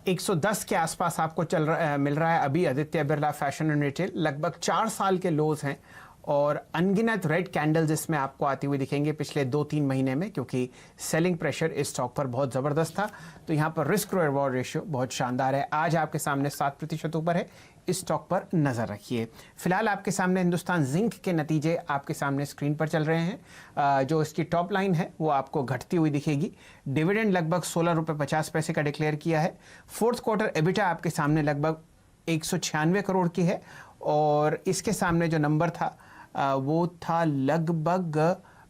110 के आसपास आपको मिल रहा है अभी Aditya Birla fashion and retail. लगभग 4 साल के लोज हैं और अनगिनत रेड कैंडल्स इसमें आपको आती हुई दिखेंगे पिछले 2-3 महीने में, क्योंकि सेलिंग प्रेशर इस स्टॉक पर बहुत ज़बरदस्त था। तो यहाँ पर रिस्क रिवॉर्ड रेशियो बहुत शानदार है। आज आपके सामने 7% ऊपर है। इस स्टॉक पर नज़र रखिए। फिलहाल आपके सामने हिंदुस्तान जिंक के नतीजे आपके सामने स्क्रीन पर चल रहे हैं। जो इसकी टॉप लाइन है वो आपको घटती हुई दिखेगी। डिविडेंड लगभग 16 रुपये 50 पैसे का डिक्लेयर किया है। फोर्थ क्वार्टर एबिटा आपके सामने लगभग 196 करोड़ की है और इसके सामने जो नंबर था वो था लगभग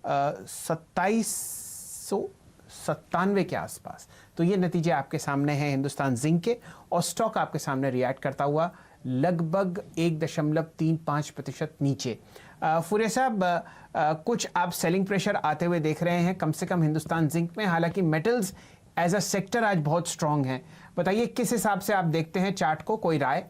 2797 के आसपास। तो ये नतीजे आपके सामने हैं हिंदुस्तान जिंक के और स्टॉक आपके सामने रिएक्ट करता हुआ लगभग 1.35% नीचे। फुरे साहब, कुछ आप सेलिंग प्रेशर आते हुए देख रहे हैं कम से कम हिंदुस्तान जिंक में, हालांकि मेटल्स एज अ सेक्टर आज बहुत स्ट्रांग है। बताइए किस हिसाब से आप देखते हैं चार्ट को, कोई राय?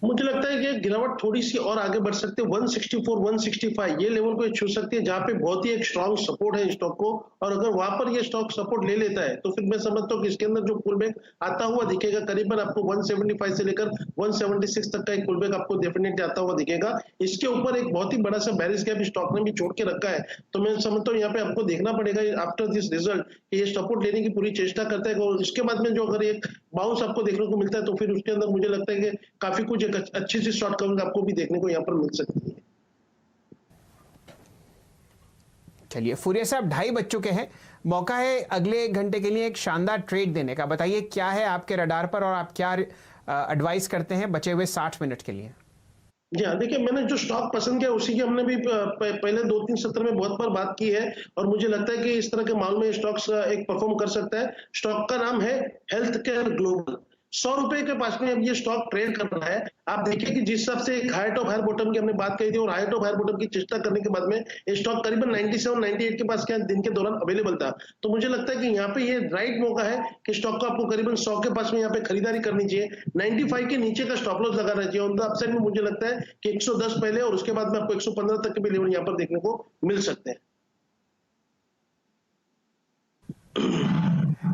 मुझे लगता है कि गिरावट थोड़ी सी और आगे बढ़ सकती है। 164 165 ये लेवल को छू सकती है, जहां पे बहुत ही एक स्ट्रांग सपोर्ट है स्टॉक को। और अगर वहां पर ये स्टॉक सपोर्ट ले लेता है तो फिर मैं समझता हूँ कि इसके अंदर जो पुलबैक आता हुआ दिखेगा, करीबन आपको 175 से लेकर 176 तक का एक पुलबैक आपको डेफिनेटली आता हुआ दिखेगा। इसके ऊपर एक बहुत ही बड़ा सा बैरिश गैप स्टॉक ने भी छोड़ के रखा है। तो मैं समझता हूँ यहाँ पे आपको देखना पड़ेगा आफ्टर दिस रिजल्ट कि ये सपोर्ट लेने की पूरी चेष्टा करता है और इसके बाद में जो अगर एक बाउंस आपको देखने को मिलता है तो फिर उसके अंदर मुझे लगता है कि काफी कुछ अच्छी सी शॉर्ट कवरिंग आपको भी देखने को यहाँ पर मिल सकती है। चलिए फुरिया साहब, 2:30 बज चुके हैं, मौका है अगले घंटे के लिए एक शानदार ट्रेड देने का। बताइए क्या है आपके रडार पर और आप क्या एडवाइस करते हैं बचे हुए 60 मिनट के लिए? जी हाँ, देखिए मैंने जो स्टॉक पसंद किया उसी की हमने भी पहले 2-3 सत्र में बहुत बार बात की है और मुझे लगता है कि इस तरह के माहौल में स्टॉक्स एक परफॉर्म कर सकता है। स्टॉक का नाम है हेल्थ केयर ग्लोबल। 100 रुपए के पास में अब ये स्टॉक ट्रेड कर रहा है। आप देखिए कि जिस हिसाब से एक हाई टॉप हायर बॉटम की हमने बात कही थी और हाई टॉप हायर बॉटम की चेष्टा करने के बाद में ये स्टॉक करीबन 97-98 के पास दिन के दौरान अवेलेबल था। तो मुझे लगता है कि यहाँ पे ये राइट मौका है कि स्टॉक को आपको करीबन 100 के पास में यहाँ पे खरीदारी करनी चाहिए। 95 के नीचे का स्टॉप लॉस लगाना चाहिए। ऑन द अपसाइड में मुझे लगता है कि 110 पहले और उसके बाद में आपको 115 तक के भी लेवल यहाँ पर देखने को मिल सकते हैं।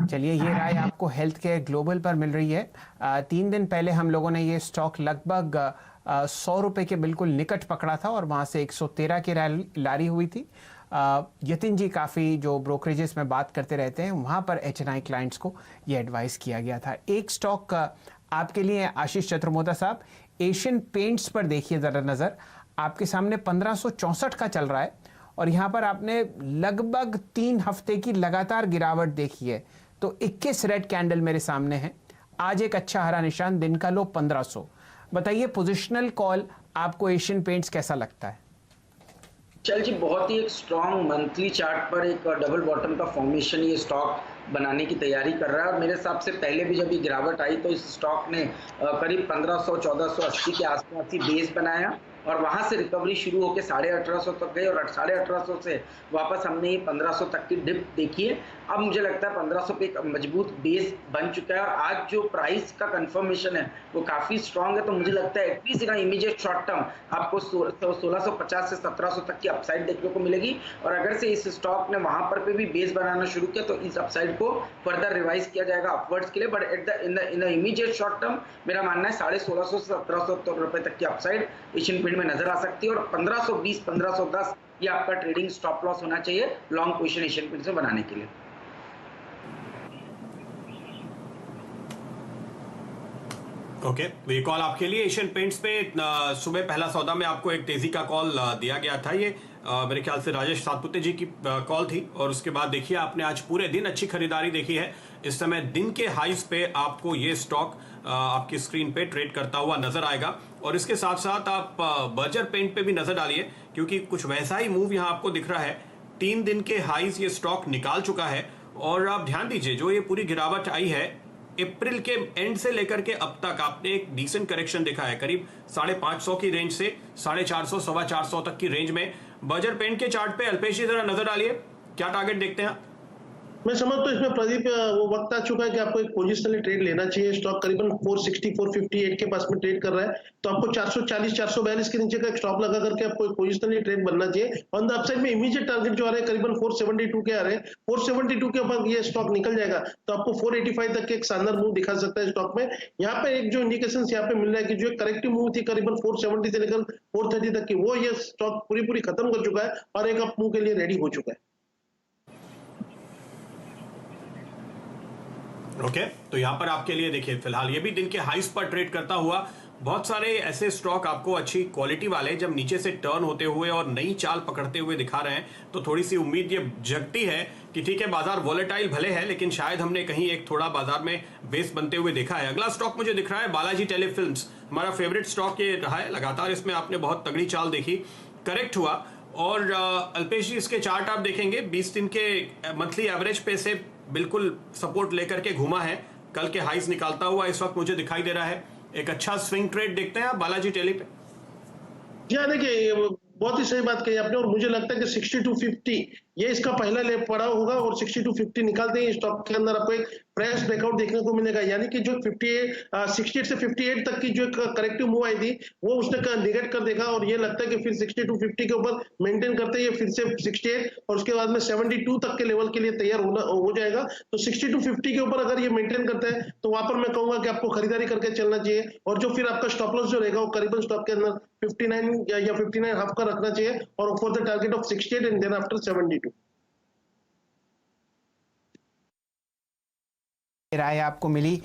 चलिए, ये राय आपको हेल्थ केयर ग्लोबल पर मिल रही है। 3 दिन पहले हम लोगों ने ये स्टॉक लगभग 100 रुपए के बिल्कुल निकट पकड़ा था और वहाँ से 113 की लारी हुई थी। यतिन जी काफ़ी जो ब्रोकरेजेस में बात करते रहते हैं, वहाँ पर HNI क्लाइंट्स को ये एडवाइस किया गया था। एक स्टॉक आपके लिए आशीष चतुर्मोदा साहब, एशियन पेंट्स पर देखिए ज़रा नज़र। आपके सामने 1564 का चल रहा है और यहाँ पर आपने लगभग 3 हफ्ते की लगातार गिरावट देखी है। तो 21 रेड कैंडल मेरे सामने है। आज एक अच्छा हरा निशान, दिन का लो 1500। बताइए पोजिशनल कॉल आपको एशियन पेंट्स कैसा लगता है? चल जी, बहुत ही एक स्ट्रॉन्ग मंथली चार्ट पर एक डबल बॉटम का फॉर्मेशन ये स्टॉक बनाने की तैयारी कर रहा है। और मेरे हिसाब से पहले भी जब ये गिरावट आई तो इस स्टॉक ने करीब 1500-1480 के आसपास ही बेस बनाया और वहां से रिकवरी शुरू होकर 1850 तक गई और 1850 से वापस हमने ये 1500 तक की डिप देखी है। अब मुझे लगता है 1500 पे एक मजबूत बेस बन चुका है और आज जो प्राइस का कंफर्मेशन है वो काफी स्ट्रांग है। तो मुझे लगता है at least in immediate short term आपको 1650 से 1700 तक की अपसाइड देखने को मिलेगी। और अगर से इस स्टॉक ने वहां पर पे भी बेस बनाना शुरू किया तो इस अपसाइड को फर्दर रिवाइज किया जाएगा अपवर्ड्स के लिए। But in the immediate short term मेरा मानना है 1650 से 1700 रुपए तक की अपसाइड एशियन पेंट में नजर आ सकती है और 1520-1510 ये आपका ट्रेडिंग स्टॉप लॉस होना चाहिए लॉन्ग पोजीशन एशियन पेंट्स में बनाने के लिए। ओके, तो ये कॉल आपके लिए एशियन पेंट्स पे सुबह पहला सौदा में आपको एक तेजी का कॉल दिया गया था। ये मेरे ख्याल से राजेश सातपुते जी की कॉल थी और उसके बाद देखिए आपने आज पूरे दिन अच्छी खरीदारी देखी है। इस समय दिन के हाइस पे आपको ये स्टॉक आपकी स्क्रीन पे ट्रेड करता हुआ नजर आएगा और इसके साथ साथ आप बर्जर पेंट पे भी नजर डालिए क्योंकि कुछ वैसा ही मूव यहाँ आपको दिख रहा है। 3 दिन के हाइस ये स्टॉक निकाल चुका है और आप ध्यान दीजिए जो ये पूरी गिरावट आई है अप्रैल के एंड से लेकर के अब तक आपने एक डिसेंट करेक्शन देखा है, करीब 550 की रेंज से 450 425 तक की रेंज में। बर्जर पेंट के चार्ट पे अल्पेश जी जरा नजर डालिए, क्या टारगेट देखते हैं? मैं समझता हूँ इसमें प्रदीप वो वक्त आ चुका है कि आपको एक पोजिशनली ट्रेड लेना चाहिए। स्टॉक करीबन 460 458 के पास में ट्रेड कर रहा है, तो आपको 440 442 के नीचे का एक स्टॉप लगा करके आपको एक पोजिशनली ट्रेड बनना चाहिए। ऑन द अपसाइड में इमीडिएट टारगेट जो आ रहे हैं करीबन 472 के आ रहे हैं, 472 के ऊपर ये स्टॉक निकल जाएगा तो आपको 485 तक के एक शानदार मूव दिखा सकता है स्टॉक में। यहाँ पे एक जो इंडिकेशन यहाँ पे मिल रहा है कि जो एक करेक्टिव मूव थी करीबन 470 से लेकर 430 तक की, वो ये स्टॉक पूरी खत्म कर चुका है और एक अप मूव के लिए रेडी हो चुका है। ओके तो यहां पर आपके लिए देखिए फिलहाल ये भी दिन के हाइस पर ट्रेड करता हुआ, बहुत सारे ऐसे स्टॉक आपको अच्छी क्वालिटी वाले जब नीचे से टर्न होते हुए और नई चाल पकड़ते हुए दिखा रहे हैं तो थोड़ी सी उम्मीद ये जगती है कि ठीक है बाजार वॉलेटाइल भले है लेकिन शायद हमने कहीं एक थोड़ा बाजार में बेस बनते हुए देखा है। अगला स्टॉक मुझे दिख रहा है बालाजी टेलीफिल्म्स, हमारा फेवरेट स्टॉक ये रहा है, लगातार इसमें आपने बहुत तगड़ी चाल देखी, करेक्ट हुआ और अल्पेश जी इसके चार्ट आप देखेंगे 20 दिन के मंथली एवरेज पे से बिल्कुल सपोर्ट लेकर के घूमा है, कल के हाइस निकालता हुआ इस वक्त मुझे दिखाई दे रहा है। एक अच्छा स्विंग ट्रेड देखते हैं आप बालाजी टेली पे। जी देखिए बहुत ही सही बात कही आपने और मुझे लगता है कि 60 to 50 ये इसका पहला ले पड़ाव होगा और 60 to 50 निकालते ही स्टॉक के अंदर आपको एक फ्रेश ब्रेकआउट देखने को मिलेगा। यानी कि जो 68 से 58 तक की जो करेक्टिव मूव आई थी वो उसने निगेट कर देखा और ये लगता है कि फिर 60 to 50 के ऊपर मेंटेन करते ही फिर से 68 और उसके बाद में 72 तक के लेवल के लिए तैयार हो जाएगा। तो 60 to 50 के ऊपर अगर ये मेंटेन करते हैं तो वहां पर मैं कहूंगा कि आपको खरीदारी करके चलना चाहिए और जो फिर आपका स्टॉप लॉस जो रहेगा वो करीबन स्टॉक के अंदर 59 या 59 हाफ का रखना चाहिए और for the target of 68 and then after 72। राय आपको मिली